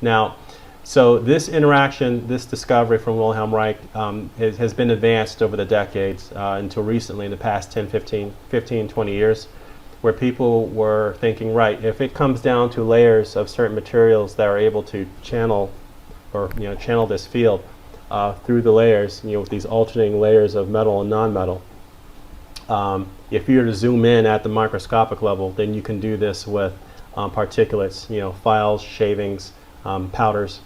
Now, so this interaction, this discovery from Wilhelm Reich has been advanced over the decades until recently in the past 10, 15, 20 years, where people were thinking, right, if it comes down to layers of certain materials that are able to channel or channel this field through the layers, with these alternating layers of metal and non-metal, if you were to zoom in at the microscopic level, then you can do this with particulates, files, shavings, powders,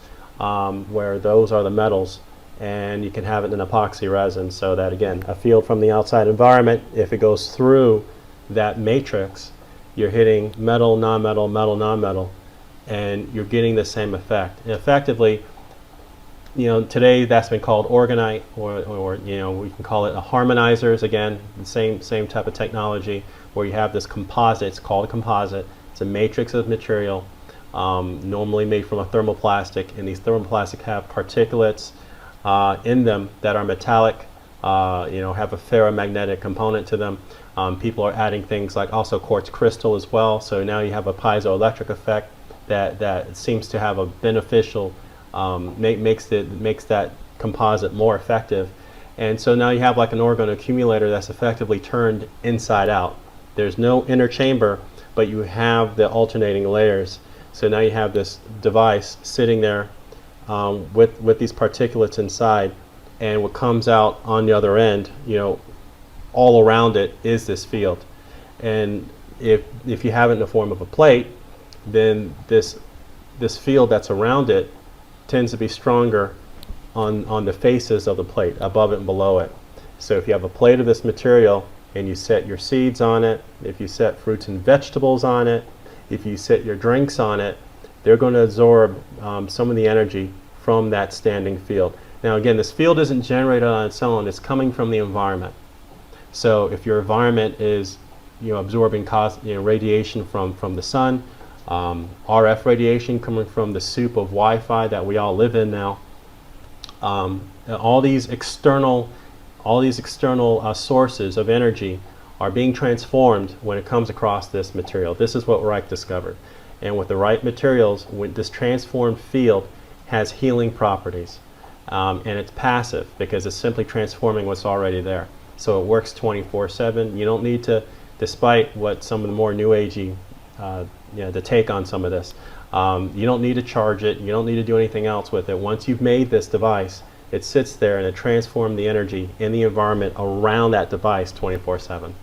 where those are the metals, and you can have it in epoxy resin, so that again, a field from the outside environment, if it goes through that matrix, you're hitting metal, non-metal, metal, non-metal, and you're getting the same effect. And effectively, today that's been called Orgonite, or we can call it harmonizers. Again, the same type of technology, where you have this composite. It's called a composite. It's a matrix of material, normally made from a thermoplastic, and these thermoplastic have particulates in them that are metallic, have a ferromagnetic component to them. People are adding things like also quartz crystal as well, so now you have a piezoelectric effect that seems to have a beneficial, makes that composite more effective. And so now you have like an orgone accumulator that's effectively turned inside out. There's no inner chamber, but you have the alternating layers. So now you have this device sitting there with these particulates inside, and what comes out on the other end, all around it is this field. And if you have it in the form of a plate, then this field that's around it tends to be stronger on the faces of the plate, above it and below it. So if you have a plate of this material and you set your seeds on it, if you set fruits and vegetables on it, if you set your drinks on it, they're going to absorb some of the energy from that standing field. Now again, this field isn't generated on its own, it's coming from the environment. So if your environment is absorbing radiation from the sun, RF radiation coming from the soup of Wi-Fi that we all live in now, all these external sources of energy are being transformed when it comes across this material. This is what Reich discovered. And with the right materials, this transformed field has healing properties. And it's passive because it's simply transforming what's already there. So it works 24/7. You don't need to, despite what some of the more new agey, the take on some of this, you don't need to charge it. You don't need to do anything else with it. Once you've made this device, it sits there and it transforms the energy in the environment around that device 24/7.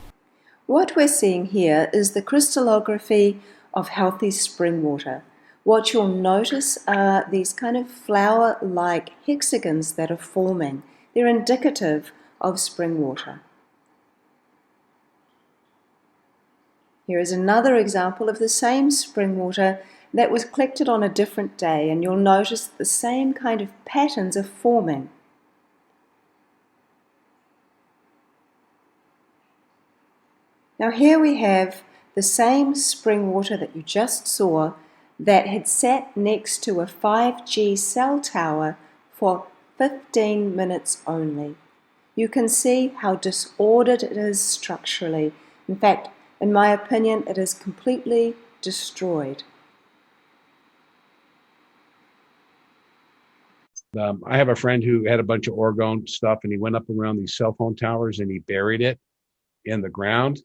What we're seeing here is the crystallography of healthy spring water. What you'll notice are these kind of flower-like hexagons that are forming. They're indicative of spring water. Here is another example of the same spring water that was collected on a different day, and you'll notice the same kind of patterns are forming. Now here we have the same spring water that you just saw that had sat next to a 5G cell tower for 15 minutes only. You can see how disordered it is structurally. In fact, in my opinion, it is completely destroyed. I have a friend who had a bunch of orgone stuff, and he went up around these cell phone towers and he buried it in the ground.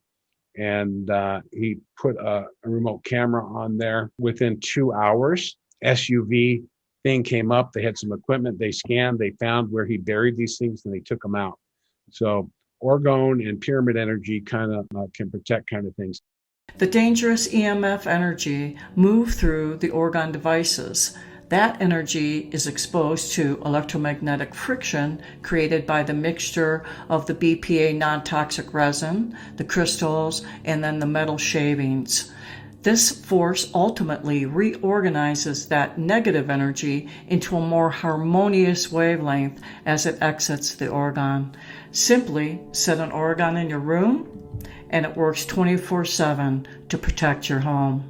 And he put a remote camera on there. Within 2 hours, SUV thing came up. They had some equipment. They scanned. They found where he buried these things, and they took them out. So orgone and pyramid energy kind of can protect kind of things. The dangerous EMF energy moved through the orgone devices. That energy is exposed to electromagnetic friction created by the mixture of the BPA non-toxic resin, the crystals, and then the metal shavings. This force ultimately reorganizes that negative energy into a more harmonious wavelength as it exits the orgone. Simply set an orgone in your room, and it works 24/7 to protect your home.